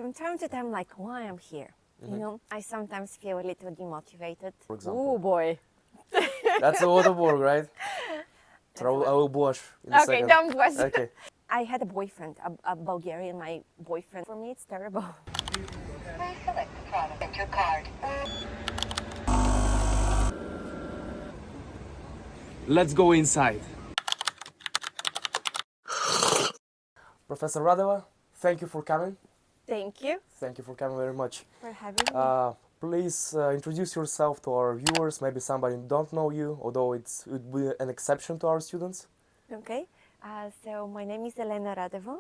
from time to time, like, why I'm here. You know, I sometimes feel a little demotivated. For example. Oh boy. That's a Aubg, right? Throw Aubg in a Okay, second. don't blush. Okay. I had a boyfriend, a Bulgarian, my boyfriend. For me, it's terrible. Please select the product and your card. Let's go inside. Professor Radeva, thank you for coming. Thank you Thank you for coming very much. for having me. Please introduce yourself to our viewers. Maybe somebody don't know you, although it would be an exception to our students. Okay, so my name is Elena Radeva.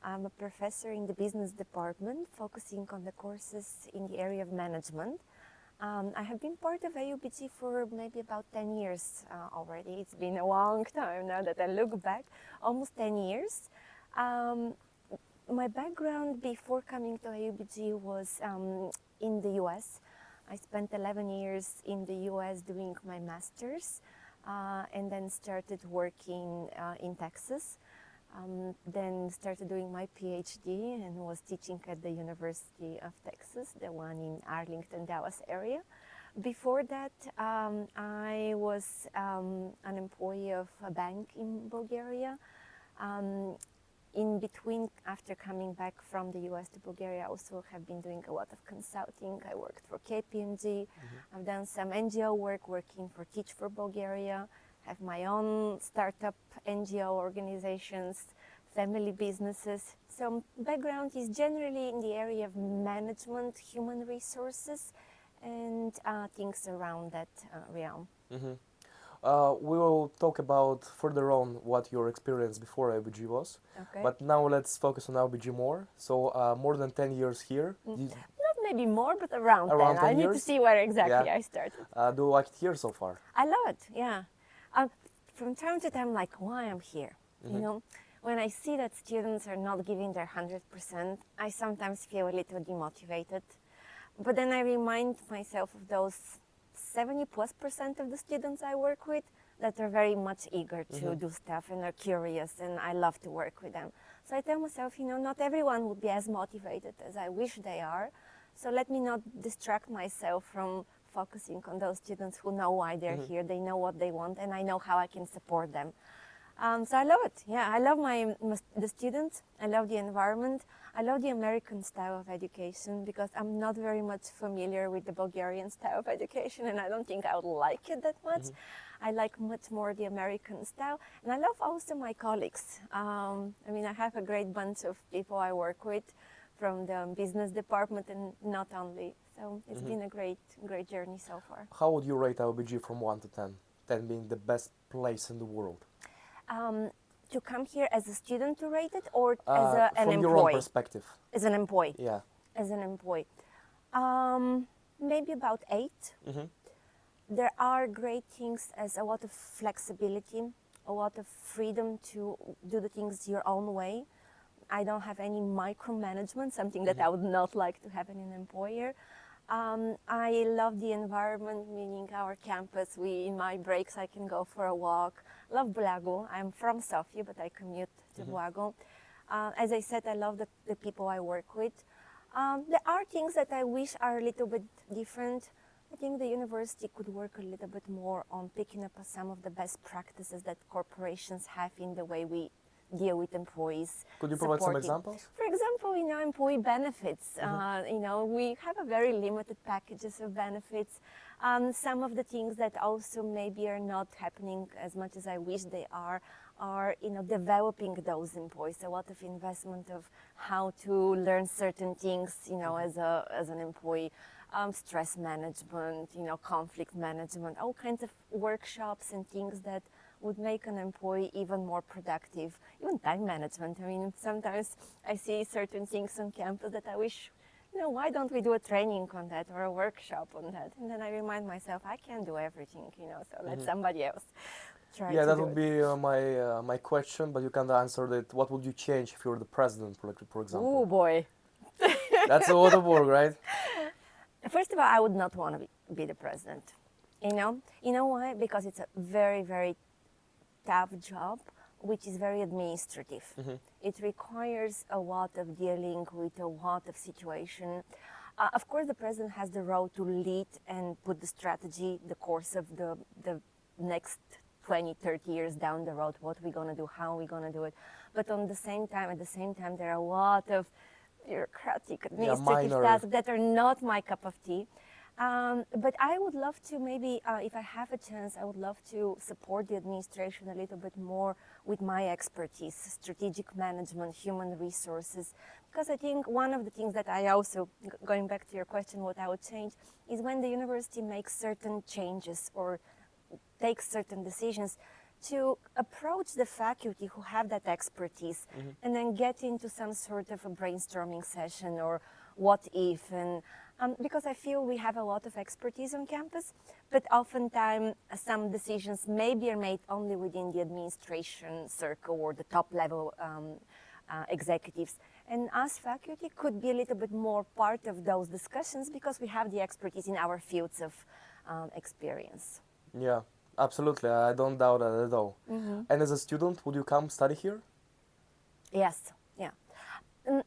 I'm a professor in the business department, focusing on the courses in the area of management. I have been part of Aubg for maybe about 10 years already. It's been a long time now that I look back, almost 10 years. My background before coming to Aubg was in the US. I spent 11 years in the US doing my master's and then started working in Texas. Then started doing my PhD and was teaching at the University of Texas, the one in Arlington, Dallas area. Before that, I was an employee of a bank in Bulgaria. In between, after coming back from the US to Bulgaria, I also have been doing a lot of consulting. I worked for KPMG. I've done some NGO work, working for Teach for Bulgaria. Have my own startup NGO organizations, family businesses. So background is generally in the area of management, human resources, and things around that realm. We will talk about further on what your experience before Aubg was. Okay. But now let's focus on Aubg more. So more than 10 years here. Not maybe more, but around 10. 10 I need to years? see where exactly Yeah. I started. Do you like it here so far? I love it, yeah. From time to time, like, why I'm here, you know? When I see that students are not giving their 100%, I sometimes feel a little demotivated. But then I remind myself of those 70+% of the students I work with that are very much eager to do stuff and are curious, and I love to work with them. So I tell myself, you know, not everyone will be as motivated as I wish they are. So let me not distract myself from focusing on those students who know why they're here, they know what they want, and I know how I can support them. So I love it. Yeah, I love the students. I love the environment. I love the American style of education because I'm not very much familiar with the Bulgarian style of education, and I don't think I would like it that much. I like much more the American style, and I love also my colleagues. I mean, I have a great bunch of people I work with from the business department, and not only. So it's been a great journey so far. How would you rate Aubg from 1 to 10? 10 being the best place in the world. To come here as a student to rate it, or as an from employee? your own perspective. As an employee. Yeah. As an employee. Maybe about 8. There are great things as a lot of flexibility, a lot of freedom to do the things your own way. I don't have any micromanagement, something that I would not like to have in an employer. I love the environment, meaning our campus. In my breaks, I can go for a walk. Love Blago. I'm from Sofia, but I commute to Blago. As I said, I love the people I work with. There are things that I wish are a little bit different. I think the university could work a little bit more on picking up some of the best practices that corporations have in the way we deal with employees. Could you provide some examples? For example, you know, employee benefits. You know, we have a very limited packages of benefits. Some of the things that also maybe are not happening as much as I wish they are, you know, developing those employees. A lot of investment of how to learn certain things, you know, as an employee. Stress management, you know, conflict management, all kinds of workshops and things that would make an employee even more productive. Even time management. I mean, sometimes I see certain things on campus that I wish, you know, why don't we do a training on that or a workshop on that? And then I remind myself, I can't do everything, you know, so let somebody else try to Yeah, that do would it. be my question, but you can answer that. What would you change if you were the president, for example? Oh boy. That's a Aubg, right? First of all, I would not want to be the president. You know why? Because it's a very, very tough job, which is very administrative. It requires a lot of dealing with a lot of situation. Of course, the president has the role to lead and put the strategy, the course of the next 20, 30 years down the road, what we're going to do, how we're going to do it. But at the same time, there are a lot of bureaucratic, administrative tasks that are not my cup of tea. But I would love to maybe, if I have a chance, I would love to support the administration a little bit more with my expertise, strategic management, human resources. Because I think one of the things that I also, going back to your question, what I would change, is when the university makes certain changes or takes certain decisions, to approach the faculty who have that expertise and then get into some sort of a brainstorming session or what if. And because I feel we have a lot of expertise on campus, but oftentimes some decisions maybe are made only within the administration circle or the top level executives. And us faculty could be a little bit more part of those discussions because we have the expertise in our fields of experience. Yeah, absolutely. I don't doubt that at all. And as a student, would you come study here? Yes, yeah.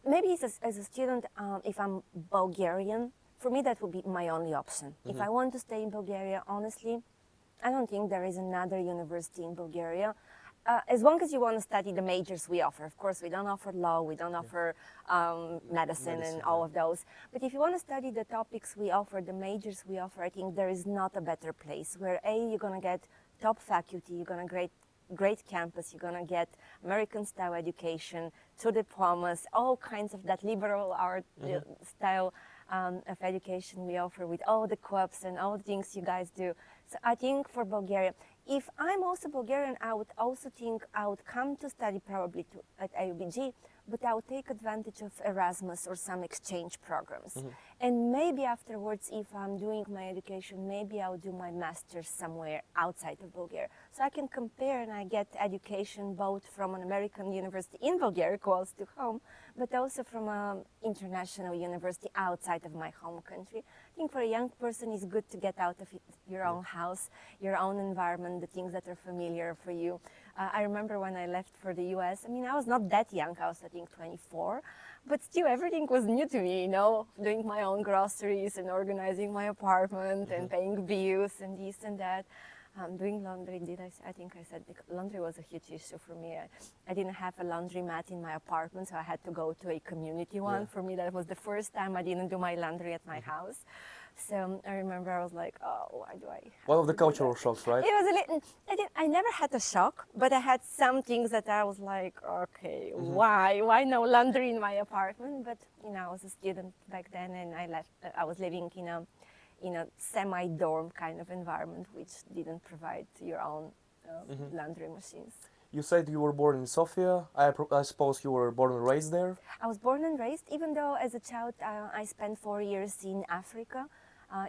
Maybe as a student, if I'm Bulgarian, for me that would be my only option. If I want to stay in Bulgaria, honestly, I don't think there is another university in Bulgaria. As long as you want to study the majors we offer. Of course, we don't offer law, we don't offer medicine and all of those. But if you want to study the topics we offer, the majors we offer, I think there is not a better place where you're going to get top faculty, you're going to get great campus, you're going to get American-style education, 2 diplomas, all kinds of that liberal art style of education we offer with all the clubs and all the things you guys do. So I think for Bulgaria, if I'm also Bulgarian, I would also think I would come to study probably at Aubg, but I would take advantage of Erasmus or some exchange programs. And maybe afterwards, if I'm doing my education, maybe I'll do my master's somewhere outside of Bulgaria. So I can compare and I get education both from an American university in Bulgaria, close to home, but also from an international university outside of my home country. I think for a young person, it's good to get out of your own house, your own environment, the things that are familiar for you. I remember when I left for the US, I mean, I was not that young, I was I think 24, but still everything was new to me, you know, doing my own groceries and organizing my apartment and paying bills and this and that. Doing laundry, I think I said laundry was a huge issue for me. I didn't have a laundromat in my apartment, so I had to go to a community one. For me, that was the first time I didn't do my laundry at my house. So I remember I was like, oh, why do I have One of the to do cultural that? shocks, right? It was a little, I never had a shock, but I had some things that I was like, okay, why no laundry in my apartment? But, you know, I was a student back then and I was living in a semi-dorm kind of environment, which didn't provide your own laundry machines. You said you were born in Sofia. I suppose you were born and raised there? I was born and raised, even though as a child I spent 4 years in Africa,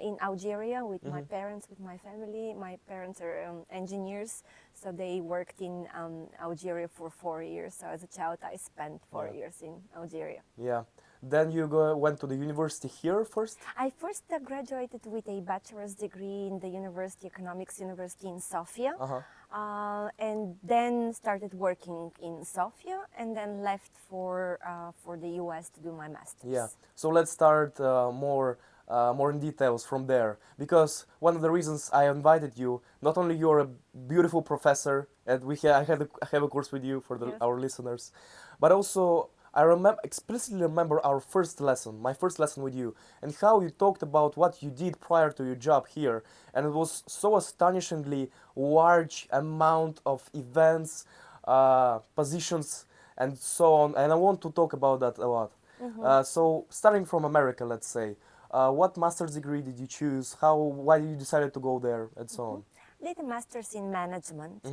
in Algeria with my parents, with my family. My parents are engineers, so they worked in Algeria for 4 years. So as a child I spent 4 years in Algeria. Yeah. Then you went to the university here first? I first graduated with a bachelor's degree in the Economics University in Sofia, and then started working in Sofia, and then left for the US to do my master's. Yeah. So let's start more in details from there, because one of the reasons I invited you, not only you're a beautiful professor, and I have a course with you for our listeners, but also I explicitly remember my first lesson with you, and how you talked about what you did prior to your job here, and it was so astonishingly large amount of events, positions, and so on. And I want to talk about that a lot. So starting from America, let's say, what master's degree did you choose? Why did you decide to go there, and so on? Did a master's in management.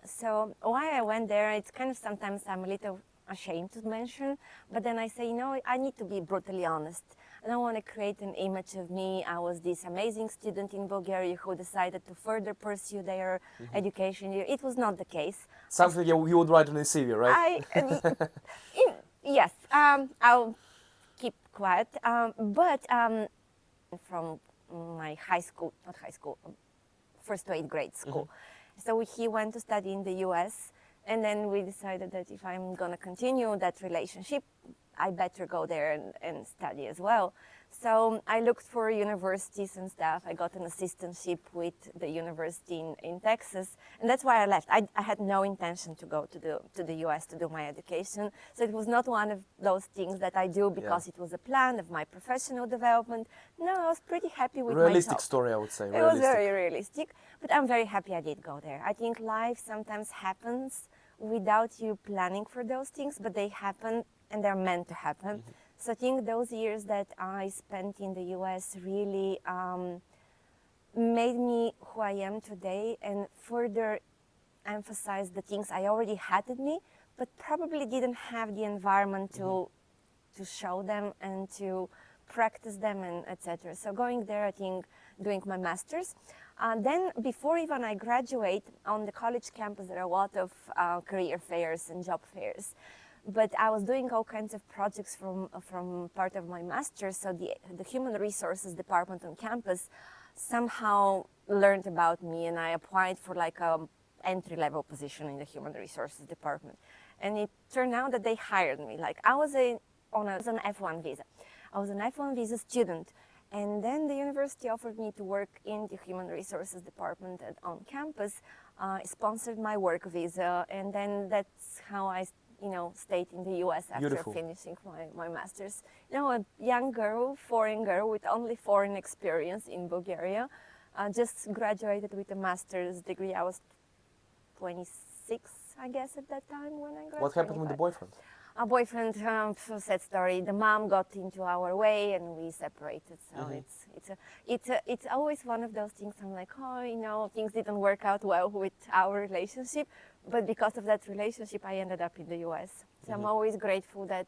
So why I went there, it's kind of sometimes I'm a little ashamed to mention, but then I say, you know, I need to be brutally honest. I don't want to create an image of me. I was this amazing student in Bulgaria who decided to further pursue their education. It was not the case. Something you would write on a CV, right? Yes, I'll keep quiet. But from my first to 8th grade school. So he went to study in the US. And then we decided that if I'm going to continue that relationship, I better go there and study as well. So I looked for universities and stuff. I got an assistantship with the university in Texas, and that's why I left. I had no intention to go to the US to do my education. So it was not one of those things that I do because it was a plan of my professional development. No, I was pretty happy with Realistic myself. story, I would say. It was very realistic, but I'm very happy I did go there. I think life sometimes happens without you planning for those things, but they happen and they're meant to happen. So I think those years that I spent in the US really made me who I am today and further emphasized the things I already had in me, but probably didn't have the environment to show them and to practice them and etc. So going there, I think, doing my master's. Then before even I graduate, on the college campus there are a lot of career fairs and job fairs. But I was doing all kinds of projects from part of my master's, so the human resources department on campus somehow learned about me, and I applied for like a entry-level position in the human resources department. And it turned out that they hired me. Like I was on an F1 visa. I was an F1 visa student, and then the university offered me to work in the human resources department on campus, sponsored my work visa, and then that's how I stayed in the US after finishing my master's. A young girl, foreign girl with only foreign experience in Bulgaria, just graduated with a master's degree. I was 26, I guess, at that time when I graduated. What happened with the boyfriend? Our boyfriend, sad story. The mom got into our way and we separated. So it's always one of those things. I'm like, things didn't work out well with our relationship, but because of that relationship, I ended up in the US. So I'm always grateful that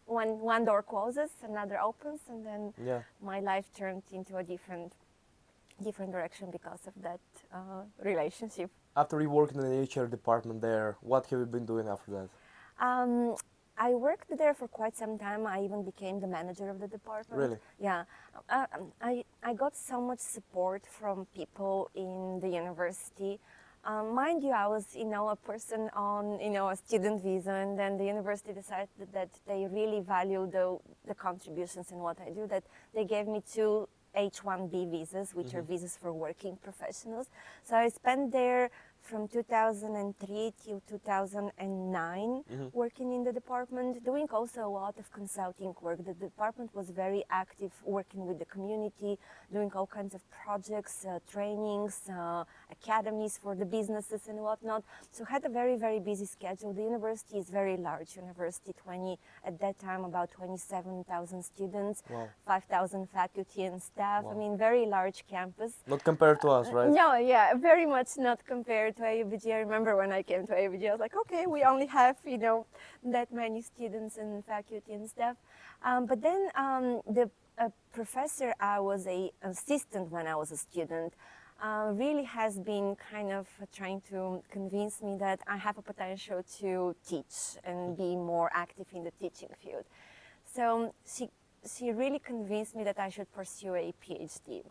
when one door closes, another opens, and then my life turned into a different direction because of that relationship. After you worked in the HR department there, what have you been doing after that? I worked there for quite some time. I even became the manager of the department. Really? Yeah. I got so much support from people in the university. Mind you, I was, a person on, a student visa, and then the university decided that they really value the contributions in what I do, that they gave me 2 H-1B visas, which are visas for working professionals. So I spent there from 2003 till 2009 working in the department, doing also a lot of consulting work. The department was very active working with the community, doing all kinds of projects, trainings, academies for the businesses and whatnot. So had a very, very busy schedule. The university is very large university, at that time about 27,000 students, 5,000 faculty and staff. I mean, very large campus. Not compared to us, right? No, yeah, very much not compared to Aubg. I remember when I came to Aubg, I was like, okay, we only have, that many students and faculty and staff. But then the professor, I was an assistant when I was a student, really has been kind of trying to convince me that I have a potential to teach and be more active in the teaching field. So she really convinced me that I should pursue a PhD.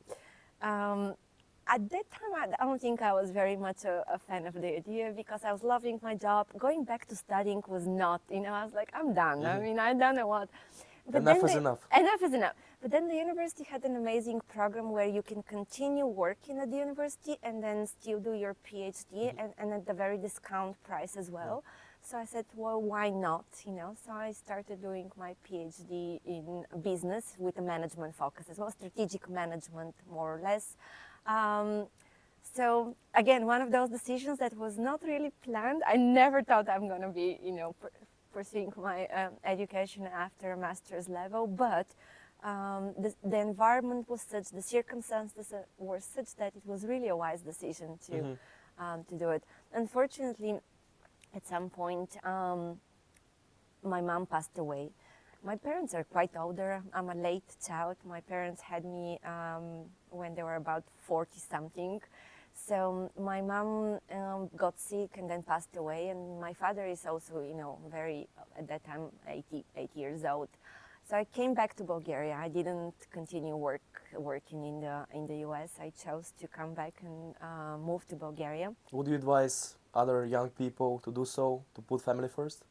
At that time, I don't think I was very much a fan of the idea because I was loving my job. Going back to studying was not, I was like, I'm done. I mean, I've done a lot. But enough is enough. Enough is enough. But then the university had an amazing program where you can continue working at the university and then still do your PhD and at the very discount price as well. So I said, well, why not? So I started doing my PhD in business with a management focus as well, strategic management more or less. So again, one of those decisions that was not really planned. I never thought I'm going to be, pursuing my education after a master's level, but the environment was such, the circumstances were such that it was really a wise decision to do it. Unfortunately, at some point, my mom passed away. My parents are quite older. I'm a late child. My parents had me when they were about 40-something. So my mom got sick and then passed away, and my father is also, very, at that time, 88 years old. So I came back to Bulgaria. I didn't continue working in the US. I chose to come back and move to Bulgaria. Would you advise other young people to do so, to put family first?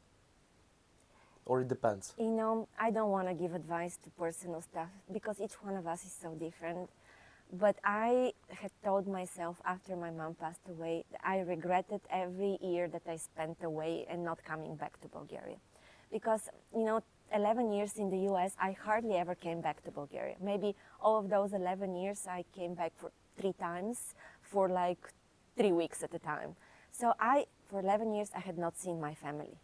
Or it depends? You know, I don't want to give advice to personal stuff because each one of us is so different. But I had told myself after my mom passed away that I regretted every year that I spent away and not coming back to Bulgaria. Because, you know, 11 years in the US, I hardly ever came back to Bulgaria. Maybe all of those 11 years, I came back for 3 times for like 3 weeks at a time. So for 11 years, I had not seen my family.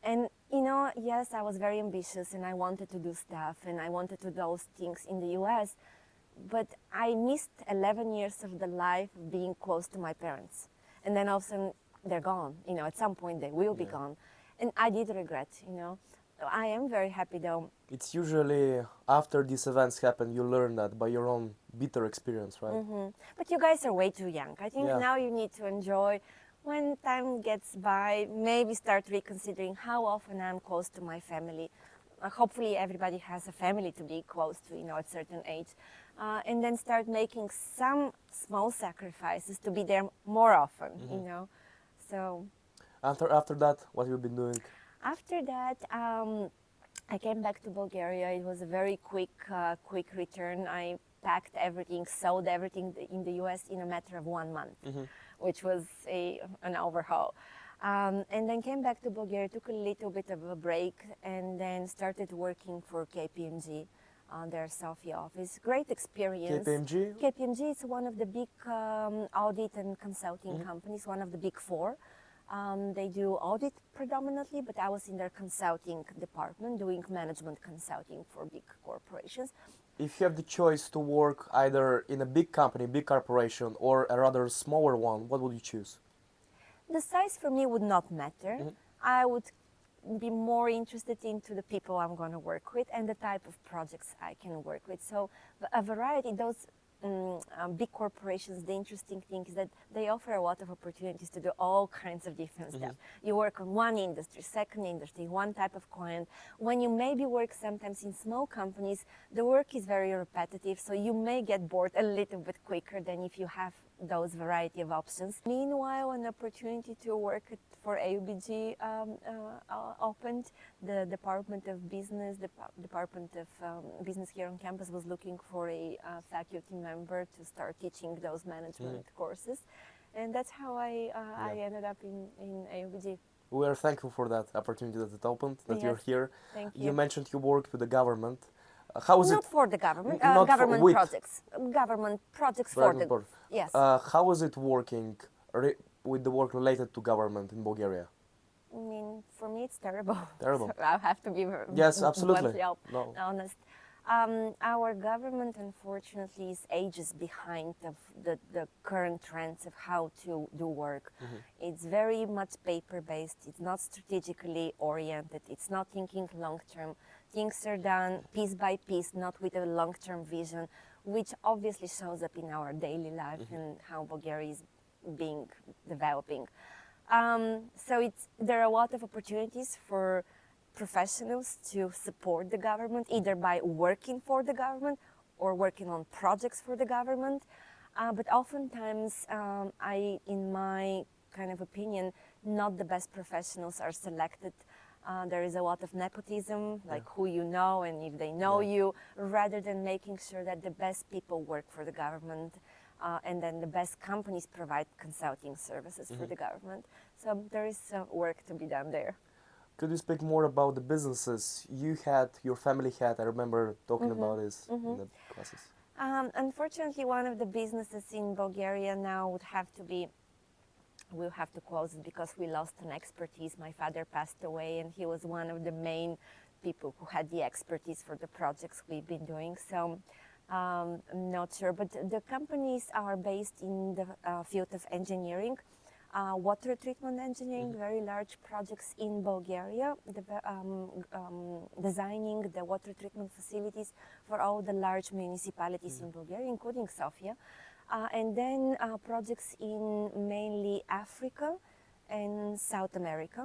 And, you know, yes, I was very ambitious and I wanted to do stuff and I wanted to do those things in the US, but I missed 11 years of the life of being close to my parents. And then all of a sudden, they're gone. You know, at some point, they will be gone. And I did regret, you know. I am very happy though. It's usually after these events happen, you learn that by your own bitter experience, right? Mm-hmm. But you guys are way too young. I think now you need to enjoy when time gets by, maybe start reconsidering how often I'm close to my family. Hopefully everybody has a family to be close to, you know, at a certain age. And then start making some small sacrifices to be there more often, you know. So After that, what have you been doing? after that, I came back to Bulgaria. It was a very quick return. I packed everything, sold everything in the US in a matter of 1 month, which was an overhaul. And then came back to Bulgaria, took a little bit of a break, and then started working for KPMG, their Sofia office. Great experience. KPMG? KPMG is one of the big audit and consulting companies, one of the big 4. They do audit predominantly, but I was in their consulting department doing management consulting for big corporations. If you have the choice to work either in a big company, big corporation, or a rather smaller one, what would you choose? The size for me would not matter. I would be more interested into the people I'm going to work with and the type of projects I can work with. So a variety, those big corporations, the interesting thing is that they offer a lot of opportunities to do all kinds of different stuff. You work on one industry, second industry, one type of client. When you maybe work sometimes in small companies, the work is very repetitive, so you may get bored a little bit quicker than if you have those variety of options. Meanwhile, an opportunity to work for Aubg opened. The Department of Business, the Department of Business here on campus was looking for a faculty member to start teaching those management courses. And that's how I ended up in Aubg. We are thankful for that opportunity that it opened, that Yes, you're here. thank You you. mentioned you worked with the government. How is Not it? for the government, Not government with. projects. Government projects for Government the... board. Yes. How is it working with the work related to government in Bulgaria? I mean, for me, it's terrible. Terrible. So I have to be Yes, absolutely. bluntly No. honest. Our government, unfortunately, is ages behind of the current trends of how to do work. It's very much paper-based. It's not strategically oriented. It's not thinking long-term. Things are done piece by piece, not with a long-term vision, which obviously shows up in our daily life and how Bulgaria is developing. So there are a lot of opportunities for professionals to support the government, either by working for the government or working on projects for the government. But oftentimes, in my kind of opinion, not the best professionals are selected. There is a lot of nepotism, like who you know and if they know you, rather than making sure that the best people work for the government. And then the best companies provide consulting services for the government. So there is work to be done there. Could you speak more about the businesses you had, your family had? I remember talking about this in the classes. Unfortunately, one of the businesses in Bulgaria now we'll have to close it because we lost an expertise. My father passed away and he was one of the main people who had the expertise for the projects we've been doing. So I'm not sure, but the companies are based in the field of engineering, water treatment engineering, very large projects in Bulgaria, designing the water treatment facilities for all the large municipalities in Bulgaria, including Sofia, and then projects in mainly Africa and South America.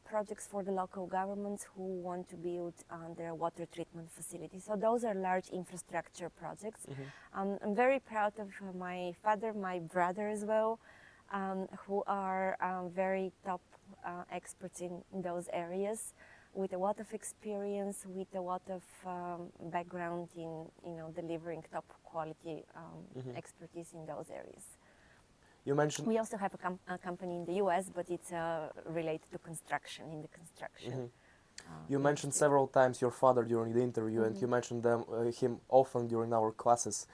projects for the local governments who want to build their water treatment facilities. So those are large infrastructure projects. I'm very proud of my father, my brother as well, who are very top experts in those areas, with a lot of experience, with a lot of background in delivering top quality expertise in those areas. You mentioned We also have a company in the US, but it's related to construction, in the construction. You mentioned several times your father during the interview, and you mentioned him often during our classes.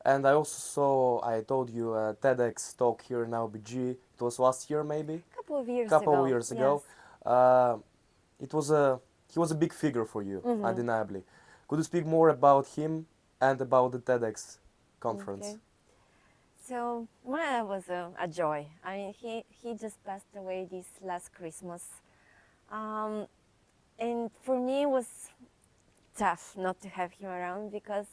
And I also saw, I told you, a TEDx talk here in Aubg. It was last year, maybe? Couple of years ago. Yes. He was a big figure for you, undeniably. Could you speak more about him and about the TEDx conference? Okay. So that was a joy. I mean, he just passed away this last Christmas, and for me it was tough not to have him around, because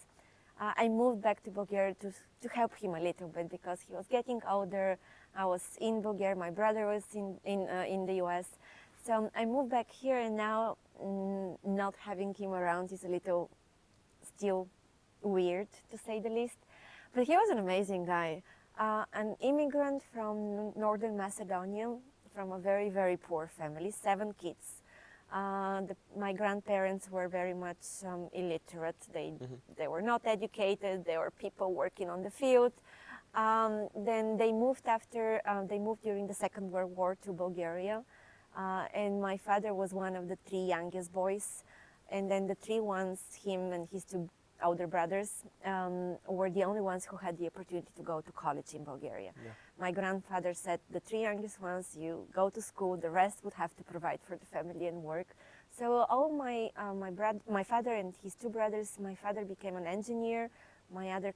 I moved back to Bulgaria to help him a little bit, because he was getting older. I was in Bulgaria, my brother was in the US, so I moved back here, and now not having him around is a little still weird, to say the least. But he was an amazing guy, an immigrant from northern Macedonia, from a very, very poor family, 7 kids. My grandparents were very much illiterate. They were not educated. They were people working on the field. Then they moved during the Second World War to Bulgaria, and my father was one of the 3 youngest boys. And then the 3 ones, him and his 2 older brothers, were the only ones who had the opportunity to go to college in Bulgaria. Yeah. My grandfather said, the 3 youngest ones, you go to school, the rest would have to provide for the family and work. So all my father and his 2 brothers, my father became an engineer, my other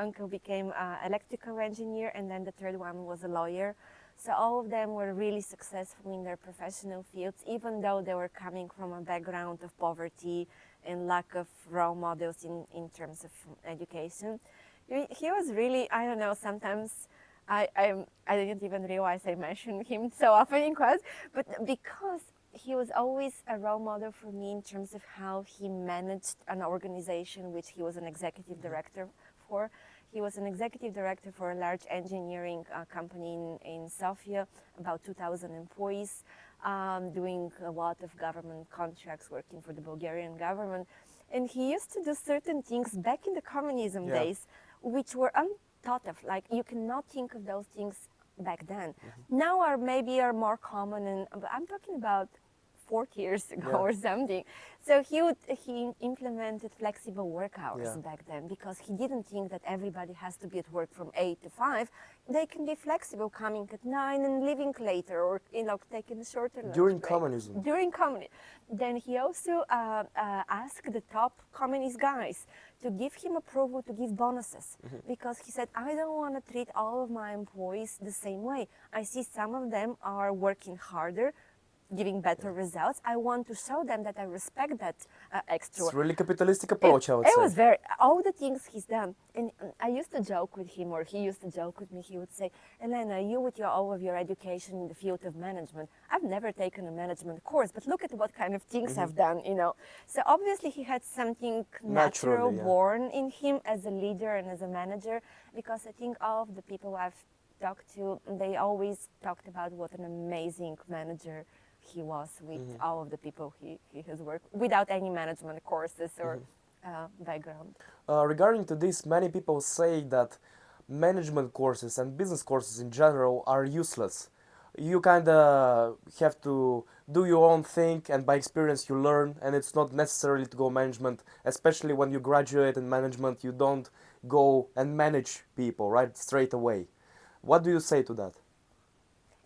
uncle became an electrical engineer, and then the 3rd one was a lawyer. So all of them were really successful in their professional fields, even though they were coming from a background of poverty and lack of role models in terms of education. He was really, I don't know, sometimes I didn't even realize I mentioned him so often in class, but because he was always a role model for me in terms of how he managed an organization which he was an executive director for. He was an executive director for a large engineering company in Sofia, about 2,000 employees, doing a lot of government contracts, working for the Bulgarian government. And he used to do certain things back in the communism days, which were unthought of. Like, you cannot think of those things back then. Now maybe are more common, but I'm talking about 40 years ago or something. So he implemented flexible work hours back then, because he didn't think that everybody has to be at work from 8 to 5. They can be flexible, coming at 9 and leaving later, or taking a shorter lunch during break. communism. During communism. Then he also asked the top communist guys to give him approval to give bonuses, because he said, I don't want to treat all of my employees the same way. I see some of them are working harder, giving better results. I want to show them that I respect that extra. It's really capitalistic approach, I would say. It was all the things he's done. And I used to joke with him, or he used to joke with me. He would say, Elena, you with all of your education in the field of management, I've never taken a management course, but look at what kind of things I've done, So obviously he had something natural born in him as a leader and as a manager, because I think all of the people I've talked to, they always talked about what an amazing manager he was with all of the people he has worked without any management courses or background. Regarding to this, many people say that management courses and business courses in general are useless. You kind of have to do your own thing, and by experience you learn, and it's not necessarily to go management, especially when you graduate in management, you don't go and manage people, right, straight away. What do you say to that?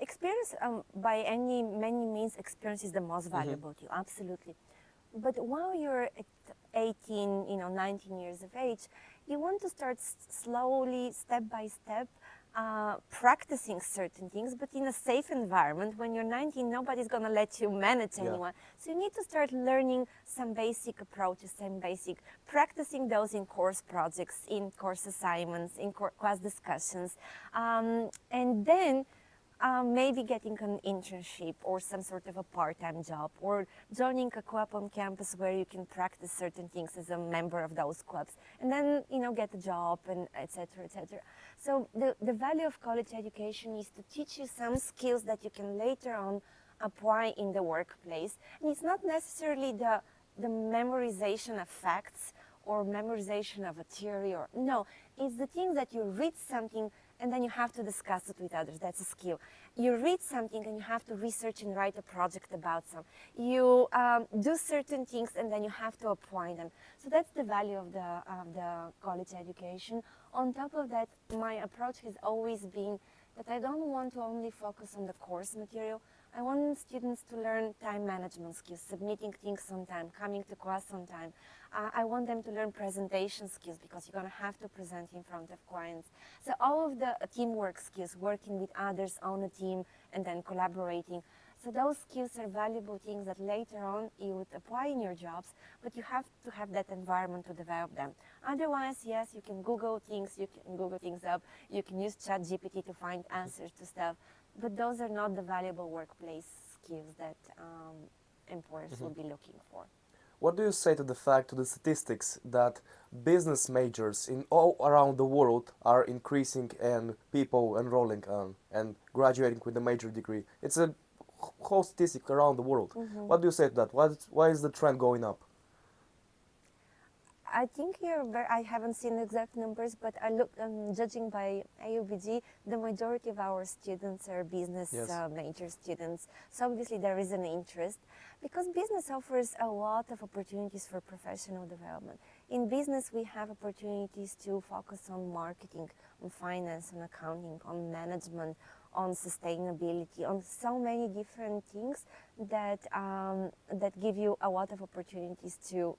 Experience, by many means, experience is the most valuable to you, absolutely. But while you're at 18, 19 years of age, you want to start slowly, step by step, practicing certain things, but in a safe environment. When you're 19, nobody's going to let you manage anyone. So you need to start learning some basic approaches, practicing those in course projects, in course assignments, in class discussions. And then maybe getting an internship or some sort of a part-time job, or joining a club on campus where you can practice certain things as a member of those clubs, and then get a job, and etc., etc. So the value of college education is to teach you some skills that you can later on apply in the workplace. And it's not necessarily the memorization of facts or memorization of a theory, or no, it's the thing that you read something and then you have to discuss it with others. That's a skill. You read something and you have to research and write a project about some. You do certain things and then you have to apply them. So that's the value of the college education. On top of that, my approach has always been that I don't want to only focus on the course material. I want students to learn time management skills, submitting things on time, coming to class on time. I want them to learn presentation skills, because you're going to have to present in front of clients. So all of the teamwork skills, working with others on a team and then collaborating. So those skills are valuable things that later on you would apply in your jobs, but you have to have that environment to develop them. Otherwise, yes, you can Google things, you can Google things up, you can use ChatGPT to find answers to stuff, but those are not the valuable workplace skills that employers will be looking for. What do you say to the fact, to the statistics, that business majors in all around the world are increasing and people enrolling and graduating with a major degree? It's a whole statistic around the world. What do you say to that? Why is the trend going up? I think I haven't seen exact numbers, but judging by Aubg, the majority of our students are business major students. So obviously there is an interest, because business offers a lot of opportunities for professional development. In business, we have opportunities to focus on marketing, on finance, on accounting, on management, on sustainability, on so many different things that give you a lot of opportunities to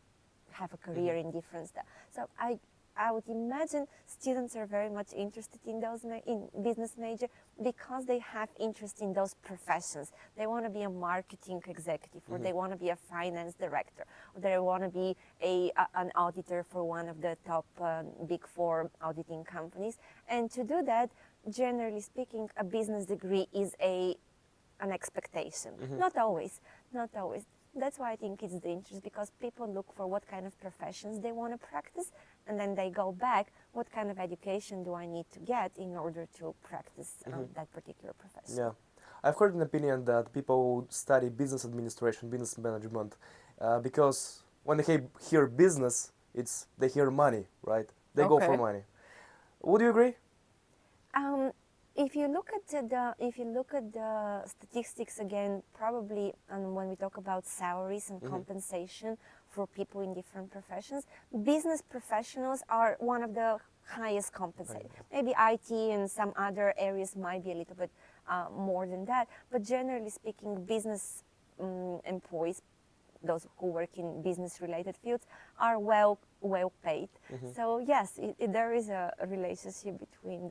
have a career in different stuff. So I would imagine students are very much interested in those in business major, because they have interest in those professions. They want to be a marketing executive, or they want to be a finance director, or they want to be an auditor for one of the top big 4 auditing companies. And to do that, generally speaking, a business degree is an expectation. Not always. That's why I think it's the interest, because people look for what kind of professions they want to practice, and then they go back, what kind of education do I need to get in order to practice that particular profession. Yeah. I've heard an opinion that people study business administration, business management, because when they hear business, they hear money, right? They go for money. Would you agree? If you look at the statistics again, probably, when we talk about salaries and compensation for people in different professions, business professionals are one of the highest compensated. Maybe IT and some other areas might be a little bit more than that, but generally speaking, business employees, those who work in business-related fields, are well paid. So yes, there is a relationship between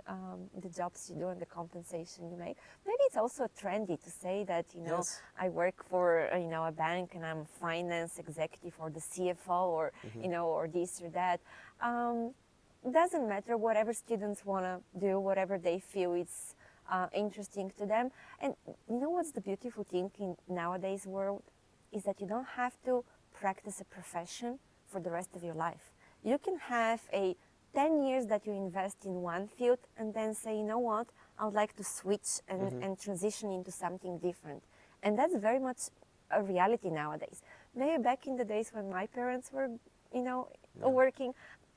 the jobs you do and the compensation you make. Maybe it's also trendy to say that I work for a bank and I'm a finance executive, or the CFO, or or this or that. Doesn't matter. Whatever students want to do, whatever they feel it's interesting to them. And what's the beautiful thing in nowadays world is that you don't have to practice a profession for the rest of your life. You can have 10 years that you invest in one field and then say, you know what, I would like to switch and transition into something different. And that's very much a reality nowadays. Maybe back in the days when my parents were, working,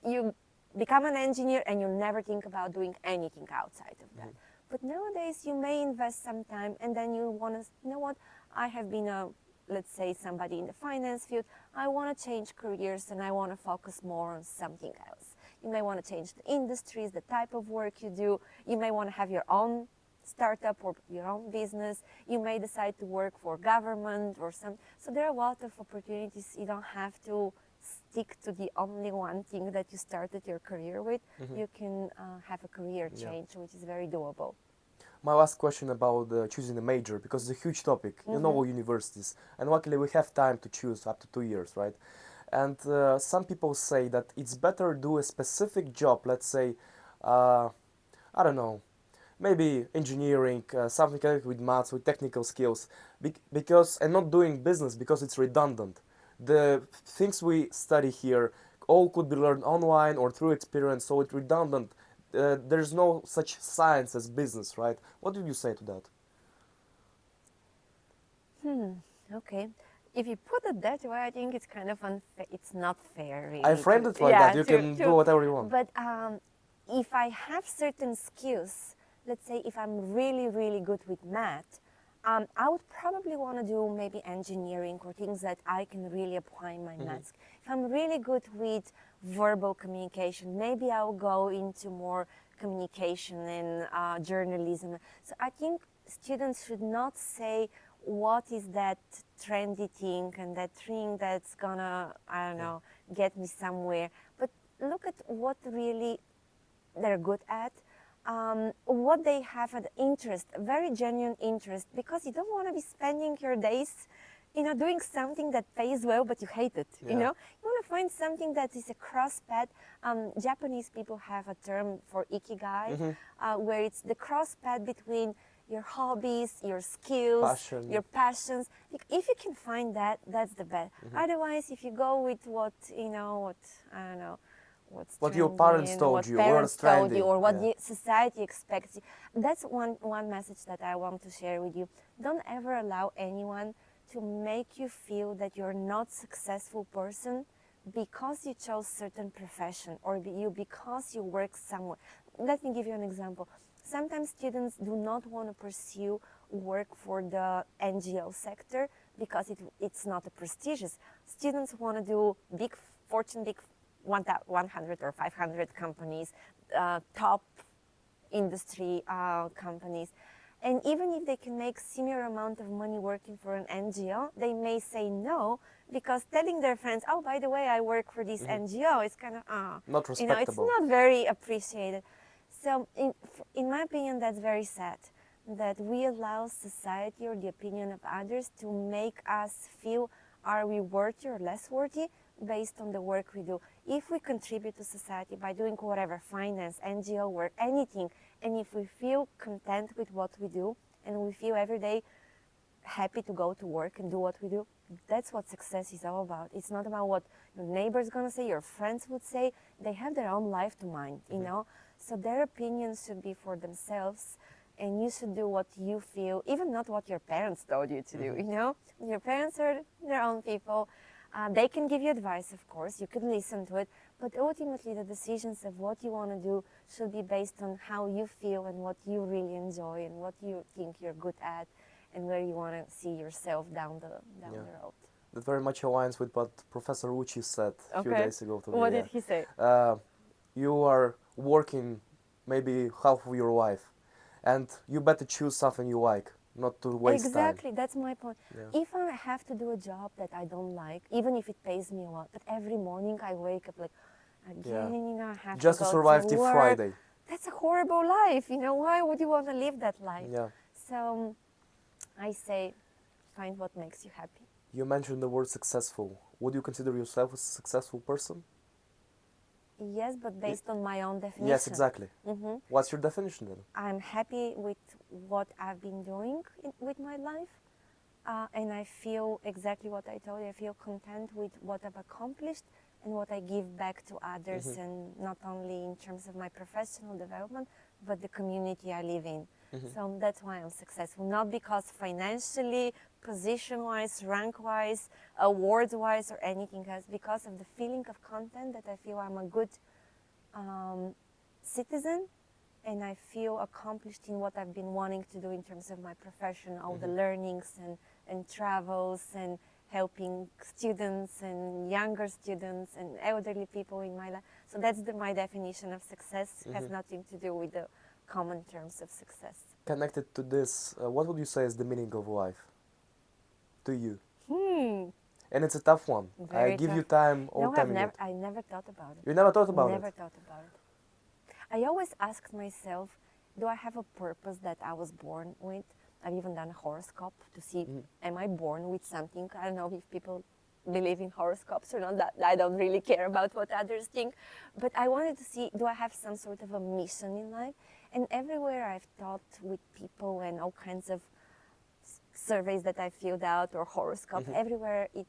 you become an engineer and you never think about doing anything outside of that. But nowadays you may invest some time and then you want to, you know what, I have been let's say somebody in the finance field, I want to change careers and I want to focus more on something else. You may want to change the industries, the type of work you do. You may want to have your own startup or your own business. You may decide to work for government or some. So there are a lot of opportunities. You don't have to stick to the only one thing that you started your career with. You can have a career change, which is very doable. My last question about choosing a major, because it's a huge topic. You know all universities, and luckily we have time to choose up to 2 years, right? And some people say that it's better do a specific job, let's say, I don't know, maybe engineering, something like with maths, with technical skills, because and not doing business because it's redundant. The things we study here all could be learned online or through experience, so it's redundant. There's no such science as business, right? What would you say to that? Okay. If you put it that way, I think it's kind of unfair. It's not fair, really. I framed it like that. You can do whatever you want. But if I have certain skills, let's say if I'm really, really good with math, I would probably want to do maybe engineering or things that I can really apply my maths. If I'm really good with verbal communication, maybe I'll go into more communication and journalism. So I think students should not say, what is that trendy thing and that thing that's gonna, I don't know, get me somewhere. But look at what really they're good at, what they have an interest, a very genuine interest, because you don't want to be spending your days, doing something that pays well, but you hate it, you know? You want to find something that is a cross path. Japanese people have a term for ikigai, where it's the cross path between your hobbies, your skills, your passions. If you can find that, that's the best. Otherwise, if you go with what your parents told you, or what the society expects you, that's one message that I want to share with you. Don't ever allow anyone to make you feel that you're not a successful person because you chose certain profession or because you work somewhere. Let me give you an example. Sometimes students do not want to pursue work for the NGO sector because it's not prestigious. Students want to do big 100 or 500 companies, top industry companies. And even if they can make similar amount of money working for an NGO, they may say no because telling their friends, oh, by the way, I work for this NGO, it's kind of, not respectable. it's not very appreciated. So in my opinion, that's very sad, that we allow society or the opinion of others to make us feel, are we worthy or less worthy based on the work we do. If we contribute to society by doing whatever, finance, NGO work, anything, and if we feel content with what we do and we feel every day happy to go to work and do what we do, that's what success is all about. It's not about what your neighbor's gonna say, your friends would say. They have their own life to mind, you know? So their opinions should be for themselves, and you should do what you feel, even not what your parents told you to do, you know? Your parents are their own people. They can give you advice, of course, you could listen to it, but ultimately the decisions of what you want to do should be based on how you feel and what you really enjoy and what you think you're good at and where you want to see yourself down the road. That very much aligns with what Professor Uchi said a few days ago. What did he say? You are working maybe half of your life, and you better choose something you like, not to waste time. Exactly, that's my point. If I have to do a job that I don't like, even if it pays me a lot, but every morning I wake up like, again, I have just to to survive till work. Friday. That's a horrible life, why would you want to live that life? So I say, find what makes you happy. You mentioned the word successful. Would you consider yourself a successful person? Yes, but based on my own definition. Yes, exactly. What's your definition then? I'm happy with what I've been doing with my life. And I feel exactly what I told you. I feel content with what I've accomplished and what I give back to others, and not only in terms of my professional development, but the community I live in. So that's why I'm successful, not because financially, position-wise, rank-wise, awards-wise, or anything else, because of the feeling of content that I feel I'm a good citizen, and I feel accomplished in what I've been wanting to do in terms of my profession, all the learnings and travels and helping students and younger students and elderly people in my life. So that's my definition of success. Has nothing to do with the common terms of success. Connected to this, what would you say is the meaning of life to you? And it's a tough one. Very I give tough. you time, all No, time. I never thought about it. You never thought about Never it? thought about it. I always asked myself, do I have a purpose that I was born with? I've even done a horoscope to see, am I born with something? I don't know if people believe in horoscopes or not. That I don't really care about what others think. But I wanted to see, do I have some sort of a mission in life? And everywhere I've taught with people and all kinds of surveys that I filled out or horoscope, everywhere it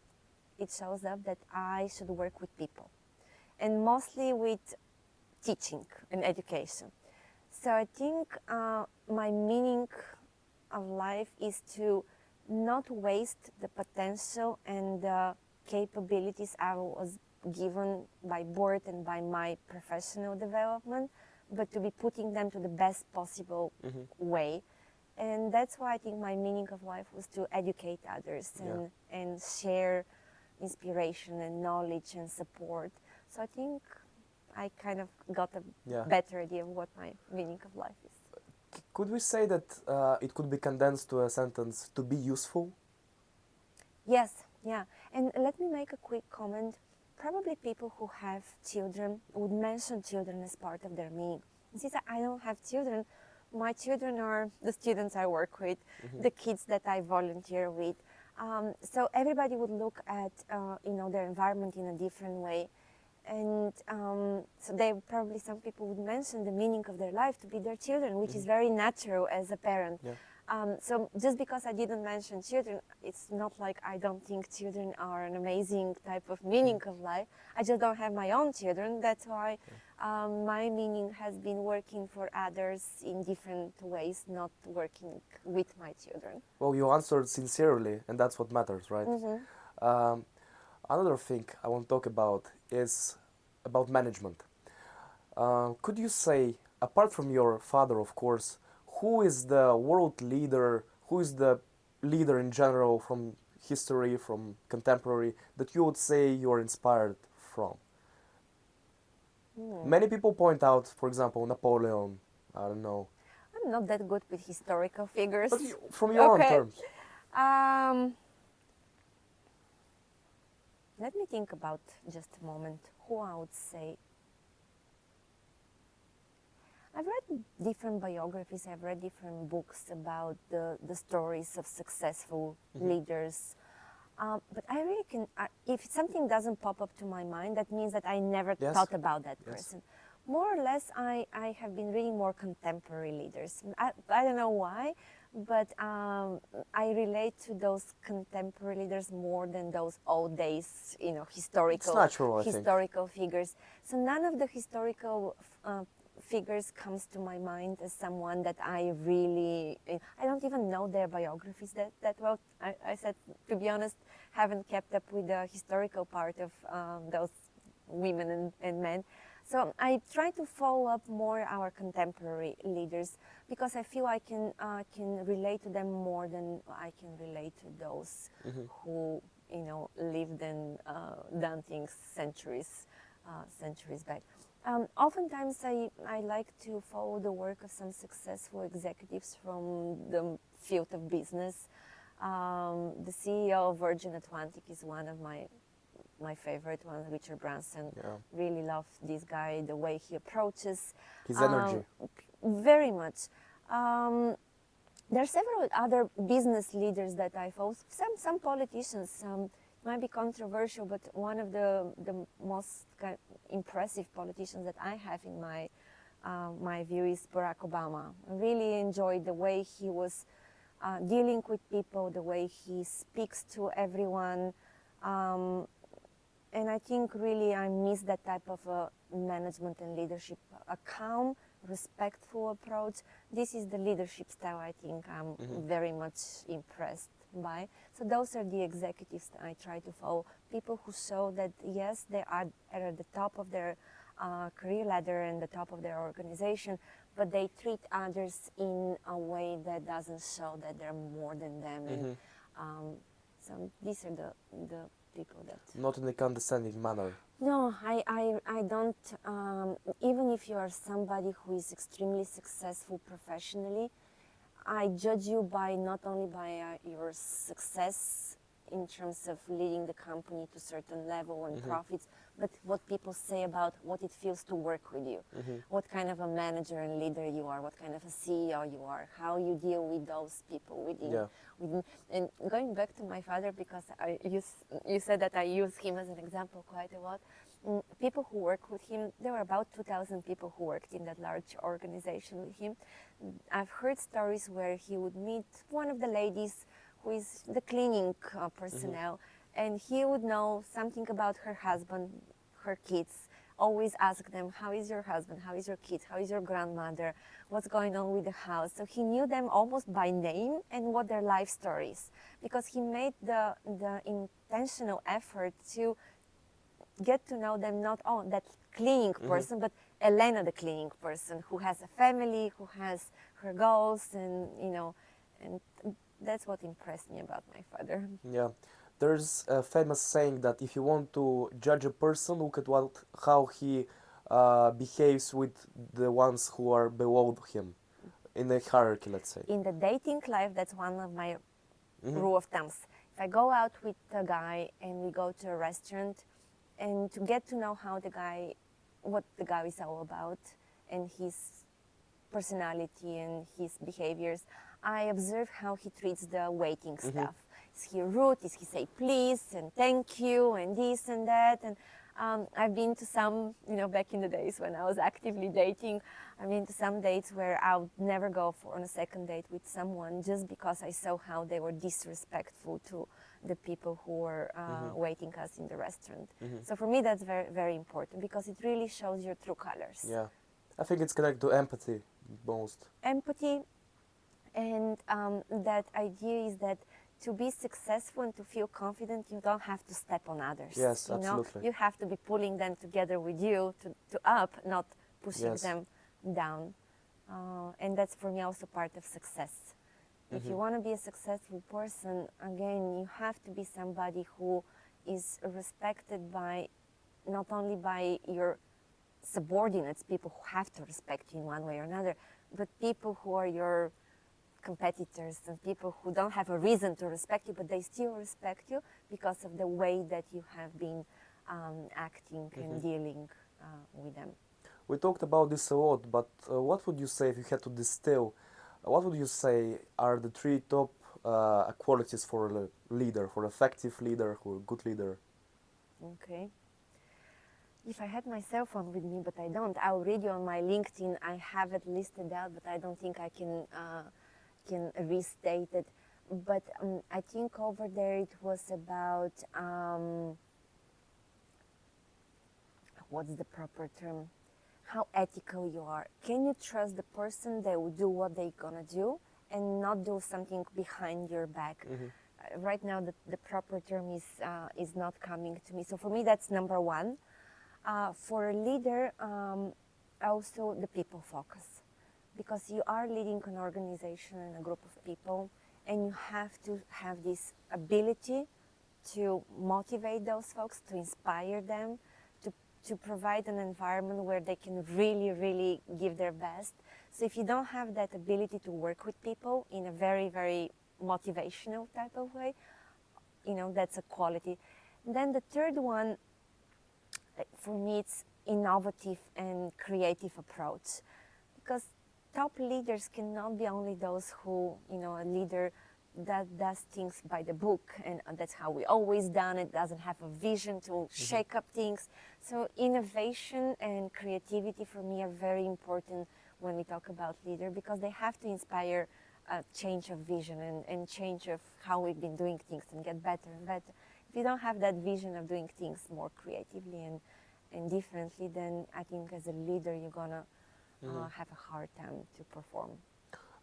shows up that I should work with people, and mostly with teaching and education. So I think my meaning of life is to not waste the potential and the capabilities I was given by birth and by my professional development, but to be putting them to the best possible way. And that's why I think my meaning of life was to educate others and share inspiration and knowledge and support. So I think I kind of got a better idea of what my meaning of life is. Could we say that it could be condensed to a sentence, to be useful? Yes, yeah. And let me make a quick comment. Probably people who have children would mention children as part of their meaning. And since I don't have children, my children are the students I work with, the kids that I volunteer with. So everybody would look at their environment in a different way. And so some people would mention the meaning of their life to be their children, which is very natural as a parent. Yeah. So just because I didn't mention children, it's not like I don't think children are an amazing type of meaning of life. I just don't have my own children. That's why my meaning has been working for others in different ways, not working with my children. Well, you answered sincerely, and that's what matters, right? Another thing I want to talk about is about management. Could you say, apart from your father, of course, who is the world leader, who is the leader in general from history, from contemporary, that you would say you are inspired from? Many people point out, for example, Napoleon, I don't know. I'm not that good with historical figures. But from your own terms. Let me think about just a moment who I would say. I've read different biographies, I've read different books about the stories of successful leaders. But I really can, if something doesn't pop up to my mind, that means that I never thought about that person. More or less, I have been reading more contemporary leaders. I don't know why, but I relate to those contemporary leaders more than those old days, historical figures. So none of the historical figures comes to my mind as someone that I don't even know their biographies that well. I said, to be honest, haven't kept up with the historical part of those women and men. So I try to follow up more our contemporary leaders because I feel I can relate to them more than I can relate to those who lived and done things centuries back. Oftentimes I like to follow the work of some successful executives from the field of business. The CEO of Virgin Atlantic is one of my favorite ones, Richard Branson. Really love this guy, the way he approaches. His energy. Very much. There are several other business leaders that I follow. Some politicians. Might be controversial, but one of the most impressive politicians that I have in my view is Barack Obama. I really enjoyed the way he was dealing with people, the way he speaks to everyone. And I think really I miss that type of management and leadership, a calm, respectful approach. This is the leadership style I think I'm very much impressed by. So those are the executives that I try to follow. People who show that, yes, they are at the top of their career ladder and the top of their organization, but they treat others in a way that doesn't show that they're more than them. And so these are the people that... Not in a condescending manner. No, I don't. Even if you are somebody who is extremely successful professionally, I judge you by not only by your success in terms of leading the company to certain level and profits, but what people say about what it feels to work with you, what kind of a manager and leader you are, what kind of a CEO you are, how you deal with those people within. And going back to my father, because you said that I use him as an example quite a lot. People who work with him, there were about 2,000 people who worked in that large organization with him. I've heard stories where he would meet one of the ladies who is the cleaning personnel, and he would know something about her husband, her kids, always ask them, how is your husband, how is your kids, how is your grandmother, what's going on with the house. So he knew them almost by name and what their life stories, because he made the intentional effort to get to know them, not that cleaning person, but Elena, the cleaning person, who has a family, who has her goals, and and that's what impressed me about my father. Yeah, there's a famous saying that if you want to judge a person, look at how he behaves with the ones who are below him in the hierarchy, let's say. In the dating life, that's one of my rule of thumbs. If I go out with a guy and we go to a restaurant, and to get to know what the guy is all about, and his personality and his behaviors, I observe how he treats the waiting staff. Is he rude? Is he say please and thank you and this and that? And I've been to some, back in the days when I was actively dating, I've been to some dates where I would never go on a second date with someone just because I saw how they were disrespectful to the people who were waiting us in the restaurant. So for me, that's very, very important, because it really shows your true colors. Yeah, I think it's connected to empathy most. Empathy, and that idea is that to be successful and to feel confident, you don't have to step on others. Yes, absolutely. You have to be pulling them together with you to up, not pushing them down. And that's for me also part of success. If you want to be a successful person, again, you have to be somebody who is respected by, not only by your subordinates, people who have to respect you in one way or another, but people who are your competitors and people who don't have a reason to respect you, but they still respect you because of the way that you have been acting and dealing with them. We talked about this a lot, but what would you say if you had to distill? What would you say are the 3 top qualities for a leader, for effective leader, for a good leader? Okay. If I had my cell phone with me, but I don't, I'll read you on my LinkedIn. I have it listed out, but I don't think I can restate it. But I think over there it was about, what's the proper term? How ethical you are. Can you trust the person that will do what they're gonna do and not do something behind your back? Right now, the proper term is not coming to me. So for me, that's number 1. For a leader, also the people focus, because you are leading an organization and a group of people, and you have to have this ability to motivate those folks, to inspire them, to provide an environment where they can really, really give their best. So if you don't have that ability to work with people in a very, very motivational type of way, that's a quality. And then the third one, for me, it's innovative and creative approach, because top leaders cannot be only those who, a leader that does things by the book, and that's how we always done it, doesn't have a vision to shake up things. So innovation and creativity for me are very important when we talk about leader, because they have to inspire a change of vision and change of how we've been doing things and get better and better. If you don't have that vision of doing things more creatively and differently, then I think as a leader you're gonna have a hard time to perform.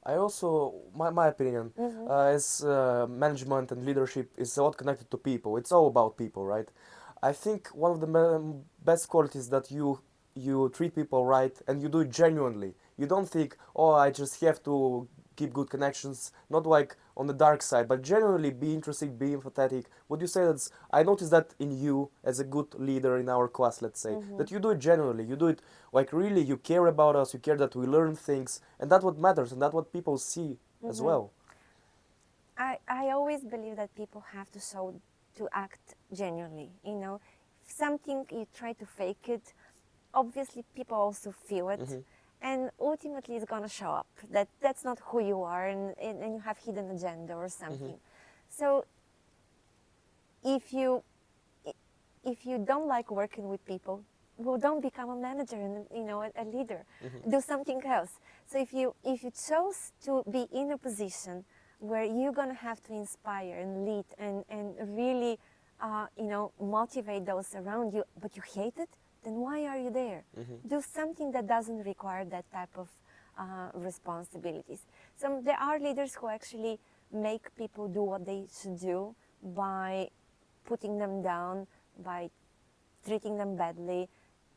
I also, my opinion, as management and leadership is a lot connected to people. It's all about people, right? I think one of the best qualities that you treat people right and you do it genuinely. You don't think, oh, I just have to keep good connections, not like on the dark side, but genuinely be interested, be empathetic. Would you say that's, I noticed that in you as a good leader in our class, let's say, that you do it genuinely, you do it like really, you care about us, you care that we learn things, and that's what matters, and that's what people see as well. I always believe that people have to act genuinely. You know, if something you try to fake it, obviously people also feel it, and ultimately it's gonna show up that that's not who you are, and you have hidden agenda or something. So if you don't like working with people, well, don't become a manager and a leader. Do something else. So if you chose to be in a position where you're gonna have to inspire and lead and really motivate those around you, but you hate it, then why are you there? Do something that doesn't require that type of responsibilities. So there are leaders who actually make people do what they should do by putting them down, by treating them badly.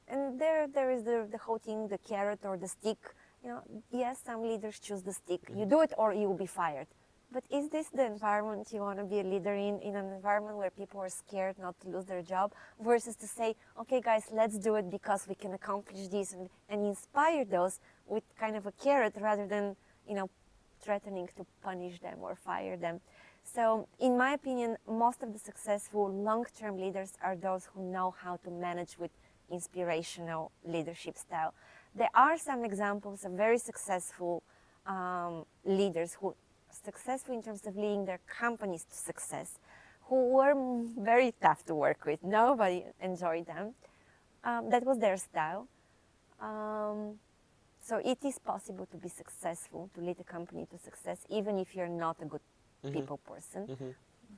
And there is the whole thing, the carrot or the stick. Yes, some leaders choose the stick. You do it or you will be fired. But is this the environment you want to be a leader in an environment where people are scared not to lose their job, versus to say, okay, guys, let's do it because we can accomplish this, and inspire those with kind of a carrot rather than, threatening to punish them or fire them. So in my opinion, most of the successful long-term leaders are those who know how to manage with inspirational leadership style. There are some examples of very successful leaders who successful in terms of leading their companies to success, who were very tough to work with. Nobody enjoyed them. That was their style. So it is possible to be successful, to lead a company to success, even if you're not a good people person.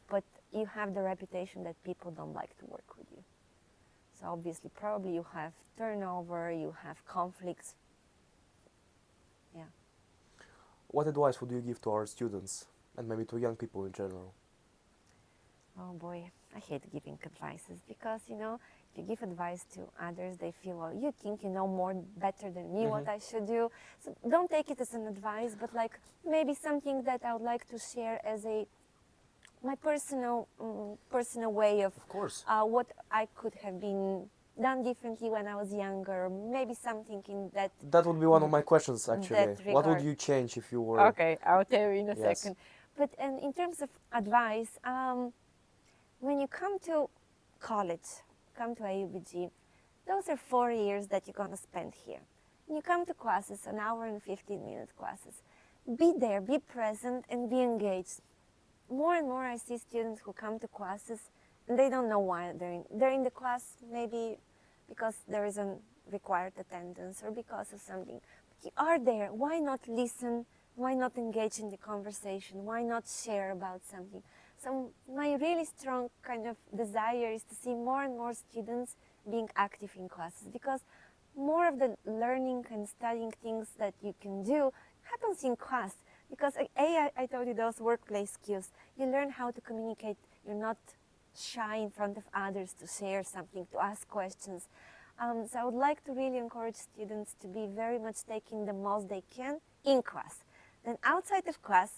But you have the reputation that people don't like to work with you. So obviously, probably you have turnover, you have conflicts. Yeah. What advice would you give to our students and maybe to young people in general? Oh boy, I hate giving advices because, if you give advice to others, they feel, well, you think you know better than me what I should do. So don't take it as an advice, but like maybe something that I would like to share as my personal way of course. What I could have been done differently when I was younger, maybe something in that. That would be one of my questions, actually. What would regard. you change if you were... Okay, I'll tell you in a Yes. second. But in terms of advice, when you come to college, come to Aubg, those are 4 years that you're going to spend here. When you come to classes, an hour and 15-minute classes, be there, be present, and be engaged. More and more I see students who come to classes and they don't know why they're in the class, maybe because there isn't required attendance or because of something. But you are there. Why not listen? Why not engage in the conversation? Why not share about something? So my really strong kind of desire is to see more and more students being active in classes, because more of the learning and studying things that you can do happens in class. Because I told you those workplace skills. You learn how to communicate. You're not shy in front of others to share something, to ask questions. So I would like to really encourage students to be very much taking the most they can in class. Then outside of class,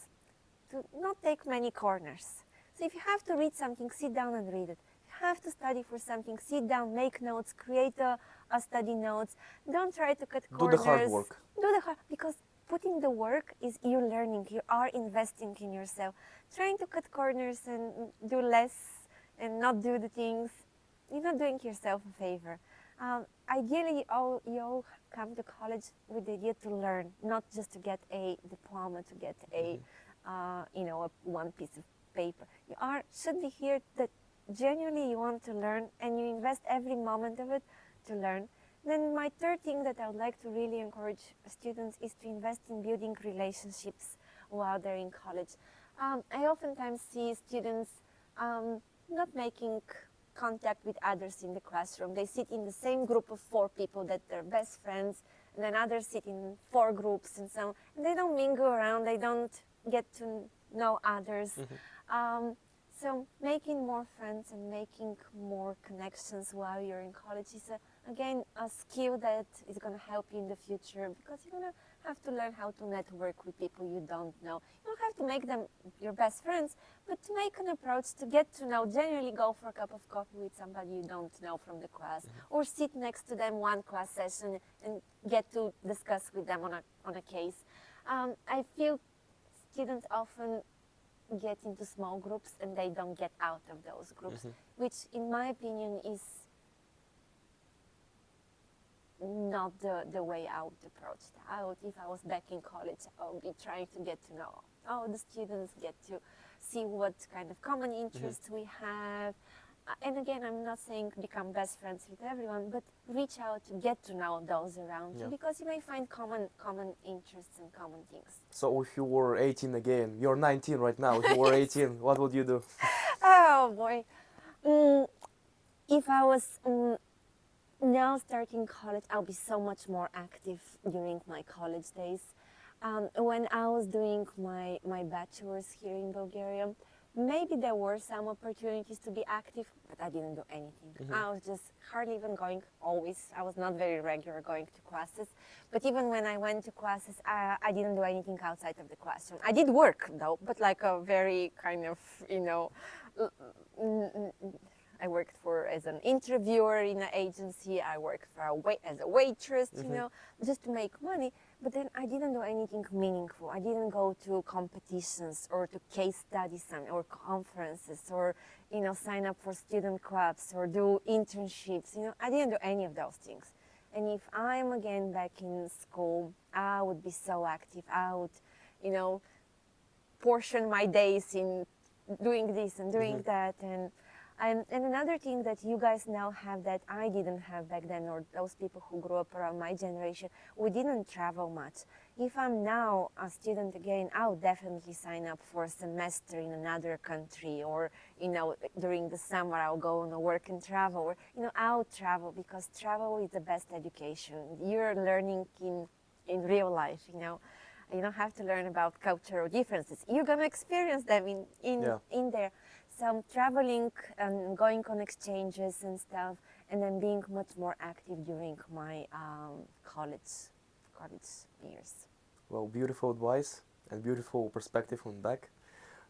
to not take many corners. So if you have to read something, sit down and read it. If you have to study for something, sit down, make notes, create a study notes. Don't try to cut corners. Do the hard work. Do the hard, because putting the work is you learning. You are investing in yourself. Trying to cut corners and do less and not do the things, you're not doing yourself a favor. Ideally, you all come to college with the idea to learn, not just to get a diploma, to get a one piece of paper. You should be here that genuinely you want to learn, and you invest every moment of it to learn. Then my third thing that I would like to really encourage students is to invest in building relationships while they're in college. I oftentimes see students not making contact with others in the classroom. They sit in the same group of 4 people that they're best friends, and then others sit in 4 groups and so on. And they don't mingle around, they don't get to know others. So making more friends and making more connections while you're in college is, again, a skill that is going to help you in the future, because you're going to have to learn how to network with people you don't know. You don't have to make them your best friends, but to make an approach to get to know, generally go for a cup of coffee with somebody you don't know from the class, or sit next to them one class session and get to discuss with them on a case. I feel students often get into small groups and they don't get out of those groups, which in my opinion is not the way I would approach that. If I was back in college, I would be trying to get to know all the students, get to see what kind of common interests we have. And again, I'm not saying become best friends with everyone, but reach out to get to know those around you, because you may find common interests and common things. So if you were 18 again, you're 19 right now, if you were 18, what would you do? Oh boy. If I was now starting college, I'll be so much more active during my college days. When I was doing my bachelor's here in Bulgaria, maybe there were some opportunities to be active, but I didn't do anything. I was just hardly even going always. I was not very regular going to classes. But even when I went to classes, I didn't do anything outside of the classroom. I did work though, but like a very kind of, I worked as an interviewer in an agency. I worked as a waitress, just to make money. But then I didn't do anything meaningful. I didn't go to competitions or to case studies or conferences or, sign up for student clubs or do internships. I didn't do any of those things. And if I'm again back in school, I would be so active. I would, portion my days in doing this and doing that. And another thing that you guys now have that I didn't have back then, or those people who grew up around my generation, we didn't travel much. If I'm now a student again, I'll definitely sign up for a semester in another country, or, during the summer I'll go on a work and travel, or, I'll travel, because travel is the best education. You're learning in real life, You don't have to learn about cultural differences. You're going to experience them in there. So I'm traveling and going on exchanges and stuff, and then being much more active during my college years. Well, beautiful advice and beautiful perspective from back.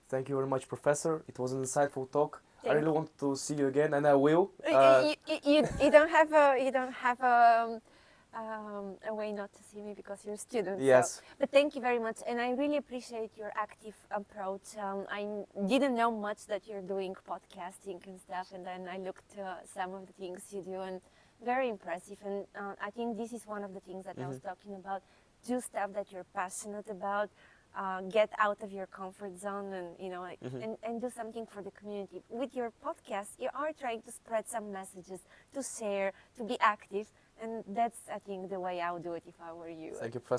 Thank you very much, Professor. It was an insightful talk. I really want to see you again, and I will. You don't have a way not to see me because you're a student. Yes. So. But thank you very much, and I really appreciate your active approach. I didn't know much that you're doing podcasting and stuff, and then I looked some of the things you do, and very impressive. And I think this is one of the things that I was talking about. Do stuff that you're passionate about. Get out of your comfort zone, and and do something for the community. With your podcast, you are trying to spread some messages, to share, to be active. And that's, I think, the way I would do it if I were you. Thank you, Professor.